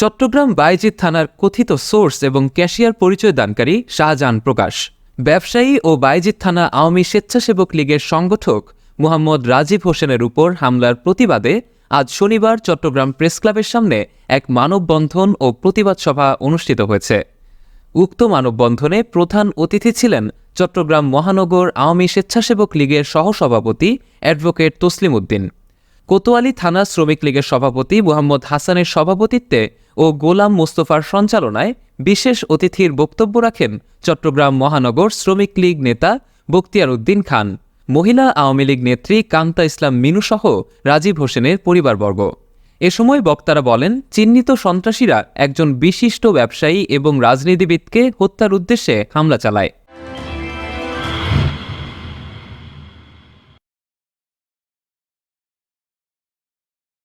চট্টগ্রাম বায়েজিদ থানার কথিত সোর্স এবং ক্যাশিয়ার পরিচয় দানকারী শাহজাহান প্রকাশ ব্যবসায়ী ও বায়েজিদ থানা আওয়ামী স্বেচ্ছাসেবক লীগের সংগঠক মুহাম্মদ রাজীব হোসেনের উপর হামলার প্রতিবাদে আজ শনিবার চট্টগ্রাম প্রেসক্লাবের সামনে এক মানববন্ধন ও প্রতিবাদ সভা অনুষ্ঠিত হয়েছে। উক্ত মানববন্ধনে প্রধান অতিথি ছিলেন চট্টগ্রাম মহানগর আওয়ামী স্বেচ্ছাসেবক লীগের সহসভাপতি অ্যাডভোকেট তসলিম উদ্দিন, কোতোয়ালী থানা শ্রমিক লীগের সভাপতি মুহাম্মদ হাসানের সভাপতিত্বে ও গোলাম মোস্তফার সঞ্চালনায় বিশেষ অতিথির বক্তব্য রাখেন চট্টগ্রাম মহানগর শ্রমিক লীগ নেতা বখতিয়ার উদ্দিন খান, মহিলা আওয়ামী লীগ নেত্রী কান্তা ইসলাম মিনুসহ রাজীব হোসেনের পরিবারবর্গ। এ সময় বক্তারা বলেন, চিহ্নিত সন্ত্রাসীরা একজন বিশিষ্ট ব্যবসায়ী এবং রাজনীতিবিদকে হত্যার উদ্দেশ্যে হামলা চালায়।